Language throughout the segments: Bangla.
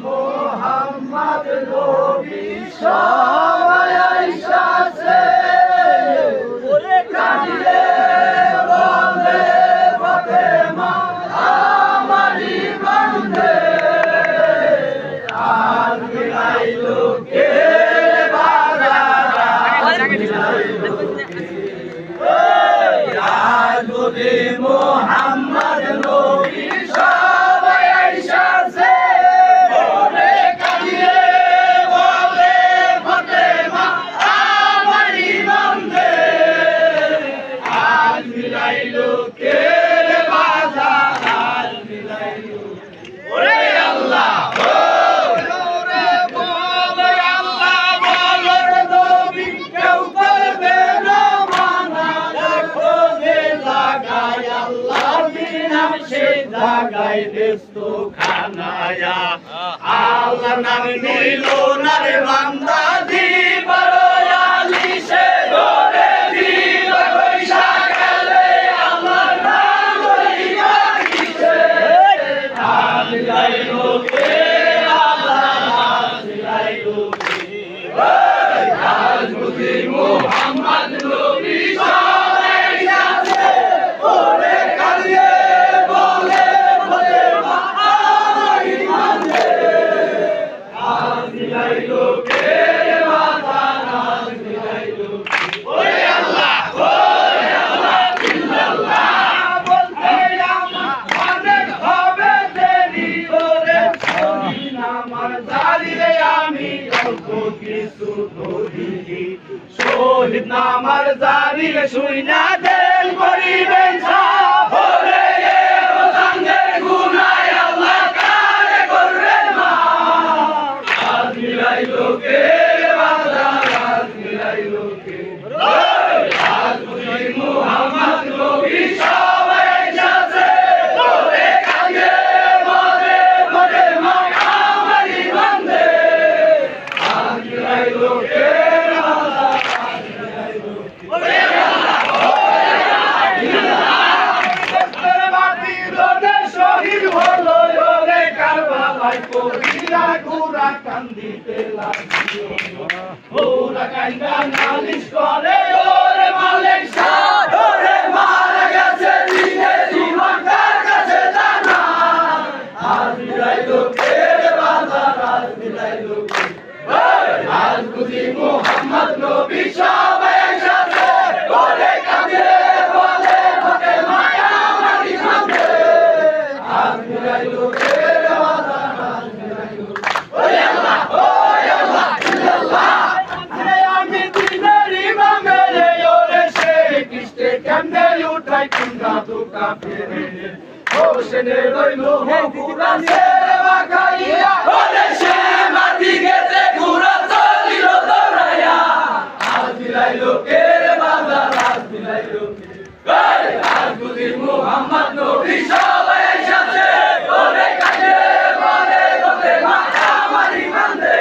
মোহাম্মদ নবী সবাই আইসাছে ওরে কাঁদিয়ে বলে ফাতেমা আমারই বান্দে আর মিলাইলো কে মোহাম্মদ নবী সবাই আইসাছে ওরে কাঁদিয়ে বলে ফাতেমা আমারই বান্দে আজ মিলাইলো কে বাজার আজ মিলাইলো ওরে আল্লাহ ওরে বলে আল্লাহ বলে নবী কেউ করবে না মানা দেখো যে লাগায় আল্লাহর বিনাম সেই জায়গায় ব্যস্ত খানায়া আল্লাহ নাম নিল না রে বান্দা দিবার আলিশে ঘরে দিবা পয়সা গেলে আমার নাম লইবা কিসে আজ লাইলো কে আজ লাইলো কে আজ বুঝি মোহাম্মদ নবী সবাই আইসাছে ওরে কাঁদিয়ে বলে ফাতেমা আমারই বান্দে আজ মিলাইলো কে বাজার আজ মিলাইলো ওরে আল্লাহ ইল্লাল্লাহ বলতে আমার অনেক হবে দেরি ওরে শহীদ আমার জারি রে আমি অল্প কিছু ধরি শহীদ আমার জারি রে শুইনা দেন করিবেন সাফ ওরে ও সঙ্গে গুনাহ আল্লাহ কারে করবেন মাফ আজ মিলাইলো কে বাজার আজ মিলাইলো কে আজ বুঝি মুহাম্মদ নবী সবাই আইসাছে ওরে কাঁদিয়ে বলে ফাতেমা আমারই বান্দে আজ মিলাইলো কে বাজার আজ মিলাইলো কে ওরে শহীদ হলো ওরে কারবালায় করিয়া ঘোড়া কান্দিতে লাগিও ঘোড়া কান্দা নালিশ করে ওরে মালিক সাহেব ওরে মারা গেছে দিনে জীবন কার কাছে জানা আজ মিলাইলো কে বাজার আজ মিলাইলো কে আজ বুঝি মোহাম্মদ নবী সবাই আইসাছে ওরে কাঁদিয়ে বলে ফাতেমা আমারই বান্দে আজ মিলাইলো কে বাজার আজ মিলাইলো ওরে আল্লাহ ইল্লাল্লাহ আমি দিনের ইমাম রে ওরে সে কৃষ্ণে কেমনে উঠাই কুন্ডা দুকা ফেরে হোসেনে রইলো হুকুরা সে বাগাইয়া ওরে সে মাটি গেছে ঘুরা চলিল দৌড়াইয়া আজ মিলাইলো কে বাজার আজ মিলাইলো কে আজ বুঝি মুহাম্মদ নবী সবাই আইসাছে ওরে কাঁদিয়ে বলে ফাতেমা আমারই বান্দে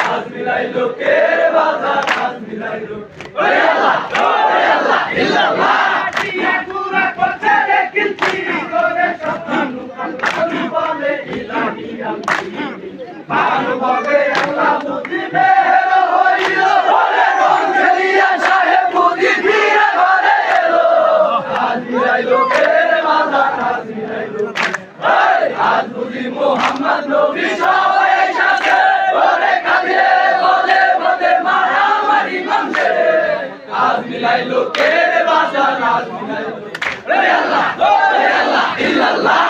আজ মিলাইলো কে বাজার আজ মিলাইলো ওরে আল্লাহ ইল্লাল্লাহ পুরা করছে রে কিলতি করে সত্তানু কালু বলে ইলাহি আল্লাহ বলে আল্লাহ বুঝি বের হইল ওরে রঙ্গলিয়া সাহেব বুঝি ফিরে ঘরে এলো আজ মিলাইলো কে বাজার আজ মিলাইলো আজ বুঝি মুহাম্মদ নবী সবাই আইসাছে ওরে কাঁদিয়ে বলে ফাতেমা আমারই বান্দে আজ মিলাইলো কে বাজার আজ মিলাইলো ওরে আল্লাহ ইল্লাল্লাহ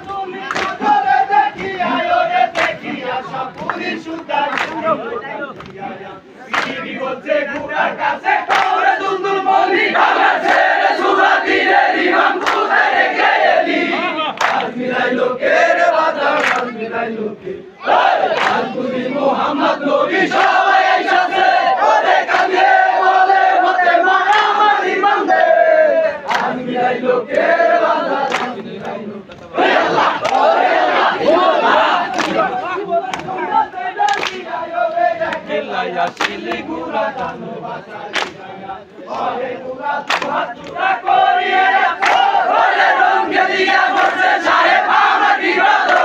তুমি করে দেখিয়া ওরে দেখিয়া সপুরি সুদার বিবি বলছে ঘোড়ার কাছে করে দুলদুল বলি ভাঙাছে রে সুরা দিলে ইমাম খুদাই রেখে এলি আজ মিলাইলো কে বাজার আজ মিলাইলো কে আজ বুঝি মুহাম্মদ নবী সবাই আইসাছে ওরে কাঁদিয়ে বলে ফাতেমা আমারই বান্দে আজ মিলাইলো কে বাজার আজ মিলাইলো ওরে আল্লাহ ইল্লায়া শিলি গুরা জানো বাঁচাইয়া ওরে গুরা হাত চূড়া করিয়ে রাখো ওরে রঙ্গে দিয়া বসে সাহেব আমারই বান্দে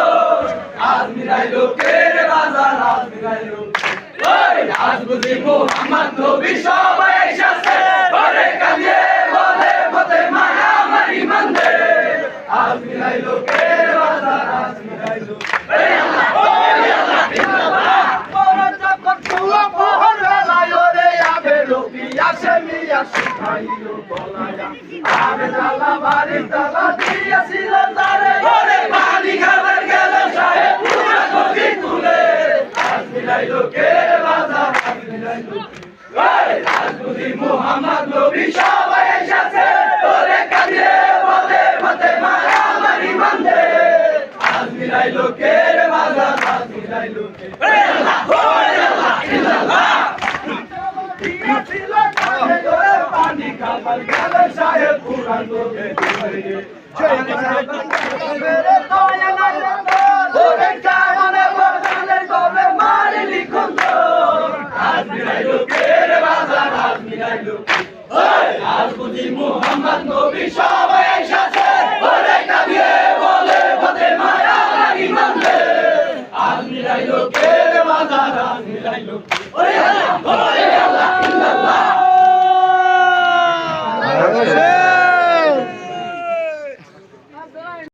বুঝি মুহাম্মদ নবী সবাই এসেছে ওরে কাঁদিয়ে বলে পথে মায়া আমার ইমান দে আজ মিলাই লোকের বাজার আজ মিলাই লোকের আল্লাহ ওরা যখন তুয়া পহর বেলায় ওরে আবে রবি আসে মিয়া শিখাইলো বলায়া আবে জালা বাড়ি তালা দিয়াছিল তারে ওরে পানি খাবার গেল সাহেব পুরা গদি তুলে আজ মিলাই লোকের বাজার আজ মিলাই লোকের আজ বুঝি মুহাম্মদ নবী সবাই এসেছে ওরে কাঁদিয়ে বলে পথে মায়া আমার ইমান দে আজ মিলাই লোকের বাজার আজ মিলাই লোকের পানি খাবার গেল সাহেব পুরা গদি তুলে আজ বুঝি মুহাম্মদ